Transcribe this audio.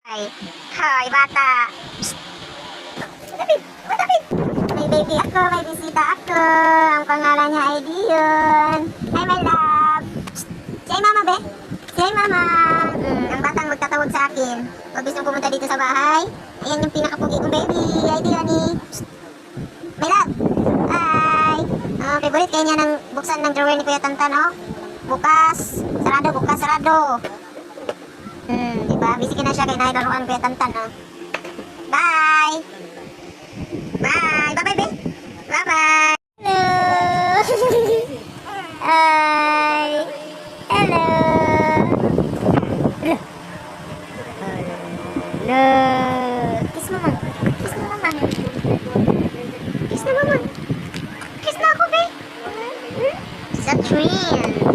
Ay, hi, bata. Psst. Matapit, matapit. May baby ako, may bisita ako. Ang pangalan niya ay Dion. Hi, my love. Psst. Say mama, be. Say mama. Ang batang magtatawag sa akin. Pag gusto mong pumunta dito sa bahay, ayan yung pinakapugi kong baby. Ay, Diony. Psst. My love. Hi. Favorite kayo niya ng buksan ng drawer ni Kuya Tantan, oh. Bukas. Sarado, bukas, sarado. Diba? Busy na siya kaya nahilaruan Kuya Tantan, oh. Bye! Bye! Bye-bye, babe! Bye-bye! Hello! Hi! Hello! Hello! Kiss mo, mama! Kiss mo, mama! Kiss na, mama! Kiss na ako, babe! It's a twin!